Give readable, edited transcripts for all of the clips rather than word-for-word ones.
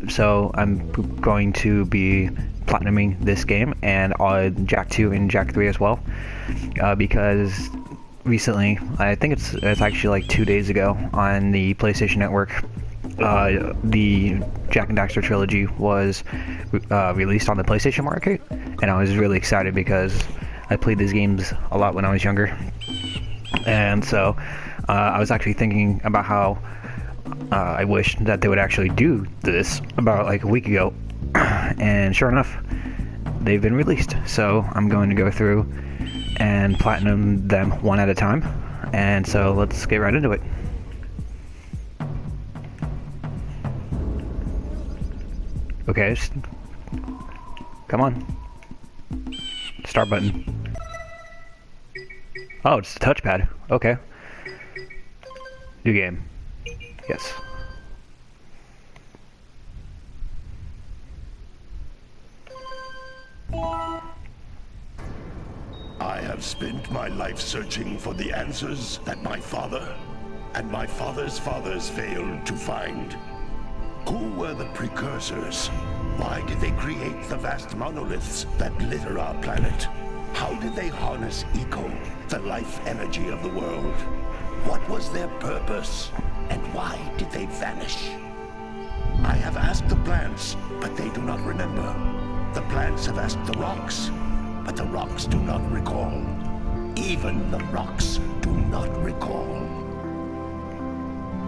So I'm going to be platinuming this game and Jak 2 and Jak 3 as well, because recently, I think it's actually like 2 days ago on the PlayStation Network, the Jak and Daxter trilogy was released on the PlayStation Market, and I was really excited because I played these games a lot when I was younger, and so I was actually thinking about how I wish that they would actually do this about like a week ago, and sure enough, they've been released. So I'm going to go through and platinum them one at a time, and so let's get right into it. Okay, come on. Start button. Oh, it's the touchpad. Okay. New game. Yes. I have spent my life searching for the answers that my father and my father's fathers failed to find. Who were the precursors? Why did they create the vast monoliths that litter our planet? How did they harness eco, the life energy of the world? What was their purpose? And why did they vanish? I have asked the plants, but they do not remember. The plants have asked the rocks, but the rocks do not recall. Even the rocks do not recall.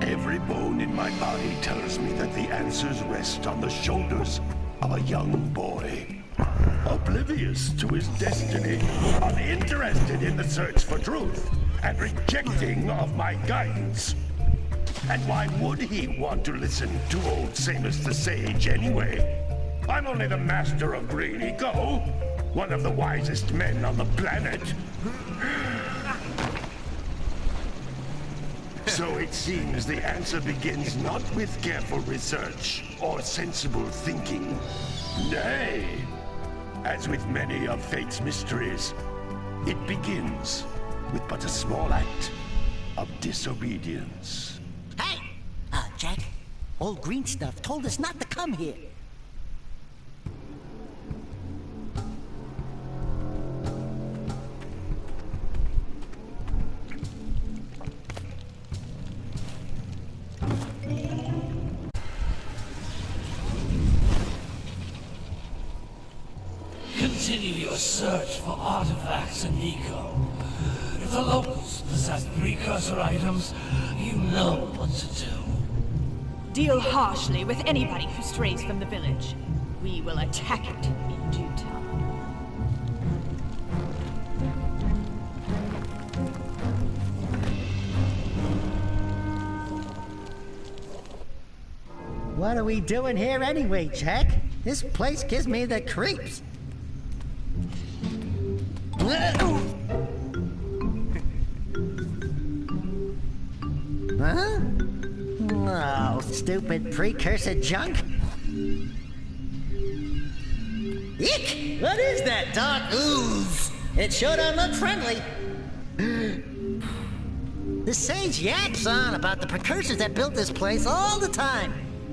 Every bone in my body tells me that the answers rest on the shoulders of a young boy. Oblivious to his destiny, uninterested in the search for truth, and rejecting of my guidance. And why would he want to listen to old Samus the Sage anyway? I'm only the master of green eco, one of the wisest men on the planet. So it seems the answer begins not with careful research or sensible thinking. Nay, as with many of fate's mysteries, it begins with but a small act of disobedience. Hey! Jak, old green stuff told us not to come here. Continue your search for artifacts and eco. If the locals possess precursor items, you know what to do. Deal harshly with anybody who strays from the village. We will attack it in due time. What are we doing here anyway, Jak? This place gives me the creeps. Huh? Oh, stupid precursor junk. Eek! What is that dark ooze? It sure don't look friendly. The sage yaps on about the precursors that built this place all the time.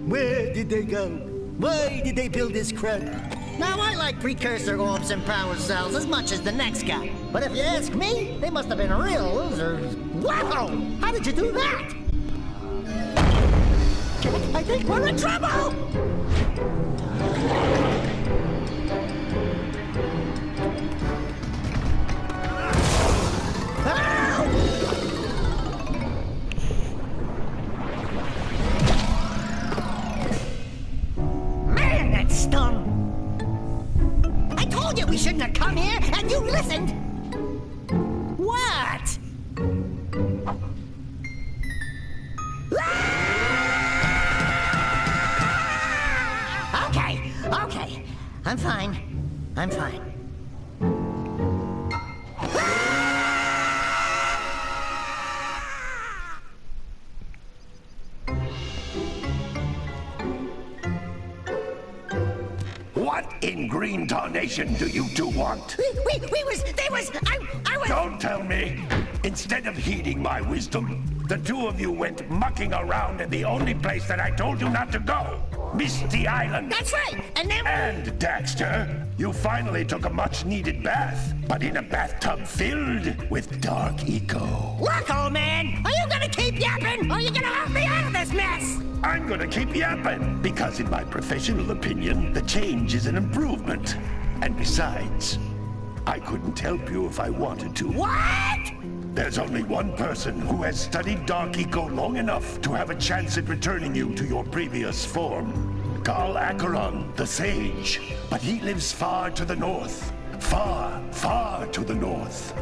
Where did they go? Why did they build this crap? Now, I like precursor orbs and power cells as much as the next guy. But if you ask me, they must have been real losers. Wow! How did you do that? I think we're in trouble! Man, that stung! I told you we shouldn't have come here, and you listened! What? Okay. I'm fine. What in green tarnation do you two want? They was, I was... Don't tell me! Instead of heeding my wisdom, the two of you went mucking around in the only place that I told you not to go. Misty Island. That's right. And then... And, Daxter, you finally took a much-needed bath, but in a bathtub filled with dark eco. Look, old man, are you gonna keep yapping, or are you gonna help me out of this mess? I'm gonna keep yapping, because in my professional opinion, the change is an improvement. And besides, I couldn't help you if I wanted to. What? There's only one person who has studied Dark Eco long enough to have a chance at returning you to your previous form. Carl Acheron, the Sage. But he lives far to the north. Far, far to the north.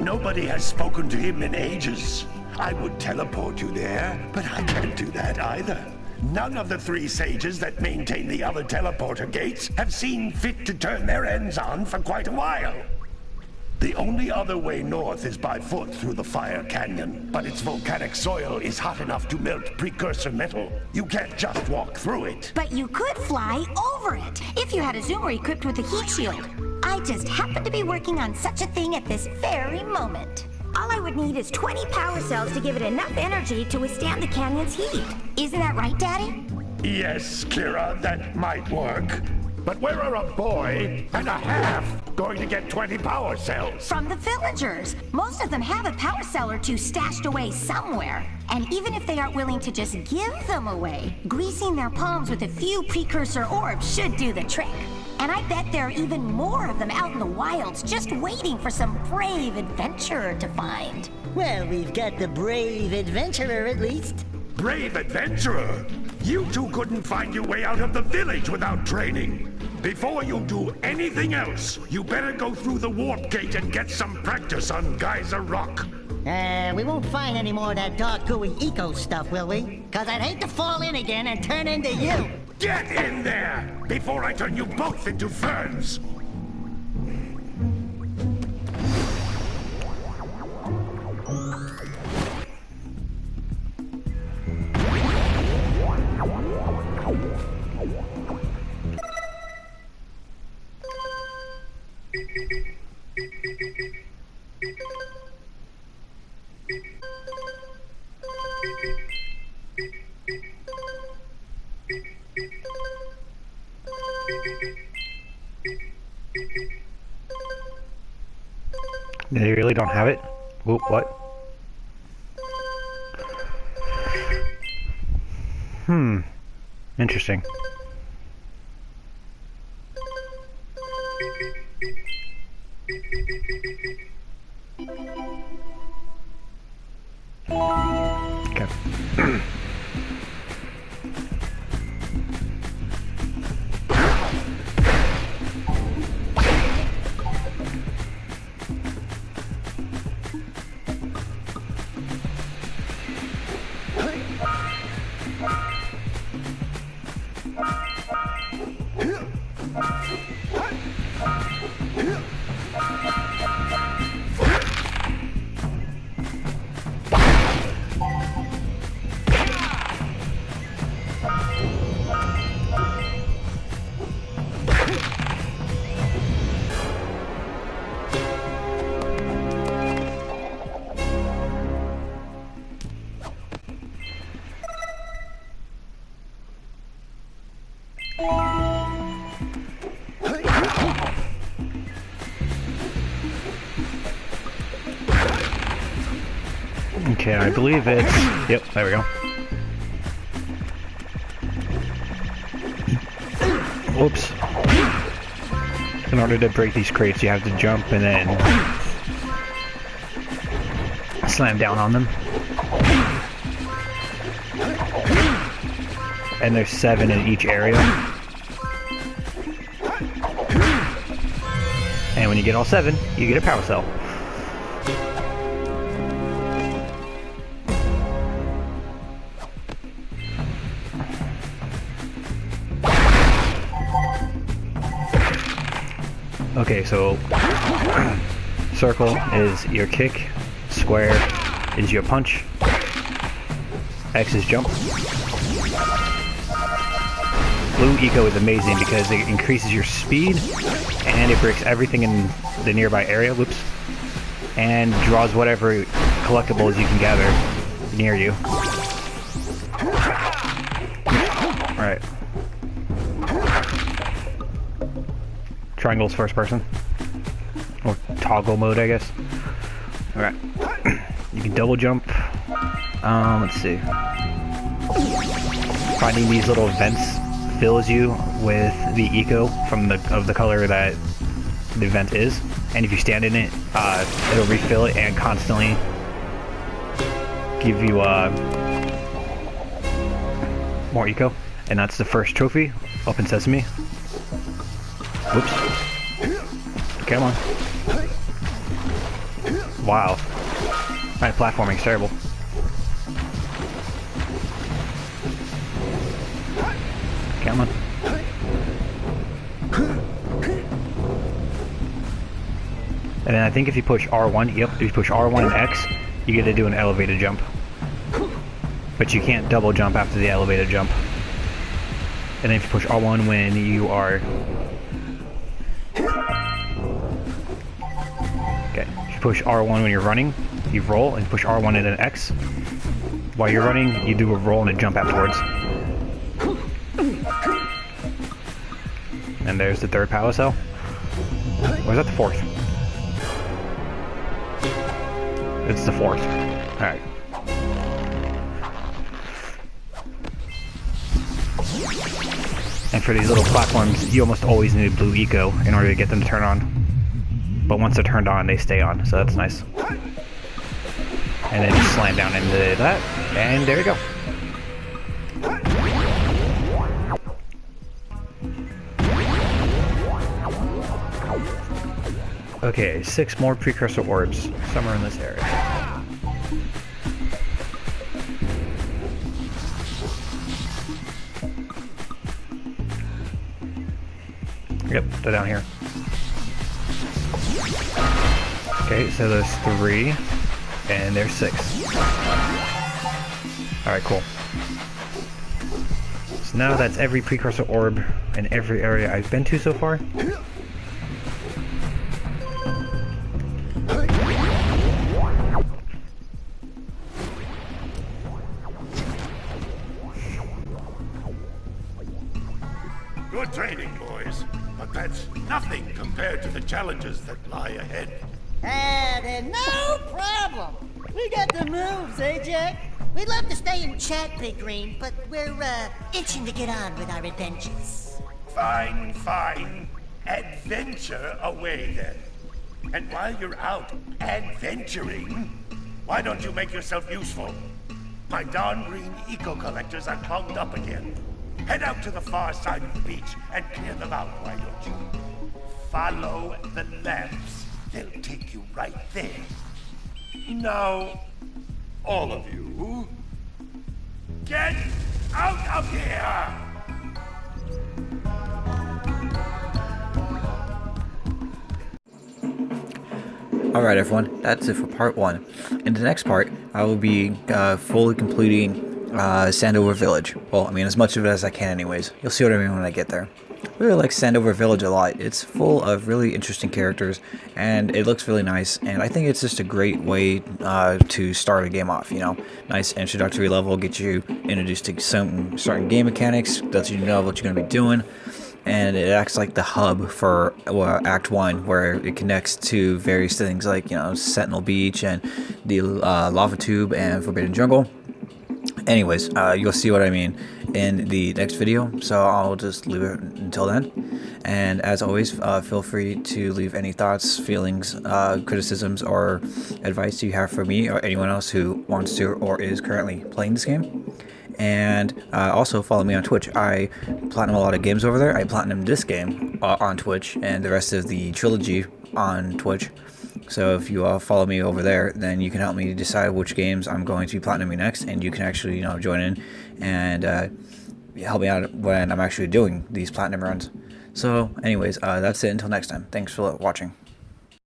Nobody has spoken to him in ages. I would teleport you there, but I can't do that either. None of the 3 sages that maintain the other teleporter gates have seen fit to turn their ends on for quite a while. The only other way north is by foot through the Fire Canyon, but its volcanic soil is hot enough to melt precursor metal. You can't just walk through it. But you could fly over it, if you had a zoomer equipped with a heat shield. I just happen to be working on such a thing at this very moment. All I would need is 20 power cells to give it enough energy to withstand the canyon's heat. Isn't that right, Daddy? Yes, Kira, that might work. But where are a boy and a half going to get 20 power cells? From the villagers. Most of them have a power cell or 2 stashed away somewhere. And even if they aren't willing to just give them away, greasing their palms with a few precursor orbs should do the trick. And I bet there are even more of them out in the wilds just waiting for some brave adventurer to find. Well, we've got the brave adventurer at least. Brave adventurer? You two couldn't find your way out of the village without training. Before you do anything else, you better go through the warp gate and get some practice on Gyser Rock. We won't find any more of that dark gooey eco stuff, will we? Cause I'd hate to fall in again and turn into you. Get in there before I turn you both into ferns. They really don't have it? Whoop, what? Interesting. Okay. Okay, I believe it's... Yep, there we go. Whoops. In order to break these crates, you have to jump and then slam down on them. And there's 7 in each area. And when you get all 7, you get a power cell. Okay, so circle is your kick, square is your punch, X is jump. Blue eco is amazing because it increases your speed and it breaks everything in the nearby area, whoops, and draws whatever collectibles you can gather near you. Right. Triangle's first person. Or toggle mode, I guess. Alright. You can double jump. Let's see. Finding these little vents fills you with the eco from the color that the vent is. And if you stand in it, it'll refill it and constantly give you more eco. And that's the first trophy. Open sesame. Whoops. Come on. Wow. Alright, platforming's terrible. Come on. And then I think if you push R1, yep, if you push R1 and X, you get to do an elevated jump. But you can't double jump after the elevated jump. And then if you push R1 when you are... Okay, if you push R1 when you're running, you roll, and push R1 and then X. While you're running, you do a roll and a jump afterwards. And there's the third power cell. Or is that the fourth? It's the fourth. Alright. And for these little platforms, you almost always need blue eco in order to get them to turn on. But once they're turned on, they stay on, so that's nice. And then you slam down into that, and there you go. Okay, 6 more precursor orbs, somewhere in this area. Yep, they're down here. Okay, so there's 3, and there's 6. Alright, cool. So now that's every precursor orb in every area I've been to so far. Good training, boys, but that's nothing compared to the challenges that lie ahead. Then no problem. We got the moves, eh, Jack? We'd love to stay and chat, Big Green, but we're, itching to get on with our adventures. Fine, fine. Adventure away, then. And while you're out adventuring, why don't you make yourself useful? My darn green eco-collectors are clogged up again. Head out to the far side of the beach and clear them out, why don't you? Follow the lamps. They'll take you right there. Now, all of you, get out of here! Alright everyone, that's it for part 1. In the next part, I will be fully completing Sandover Village. Well, I mean, as much of it as I can anyways. You'll see what I mean when I get there. I really like Sandover Village a lot. It's full of really interesting characters, and it looks really nice, and I think it's just a great way to start a game off, you know. Nice introductory level, get you introduced to some certain game mechanics, lets you know what you're going to be doing, and it acts like the hub for Act 1, where it connects to various things like, you know, Sentinel Beach, and the Lava Tube, and Forbidden Jungle. Anyways, you'll see what I mean in the next video, so I'll just leave it until then. And as always, feel free to leave any thoughts, feelings, criticisms, or advice you have for me or anyone else who wants to or is currently playing this game. And also follow me on Twitch. I platinum a lot of games over there. I platinum this game on Twitch and the rest of the trilogy on Twitch. So if you follow me over there, then you can help me decide which games I'm going to be platinuming next, and you can actually, you know, join in and help me out when I'm actually doing these platinum runs. So anyways, that's it until next time. Thanks for watching.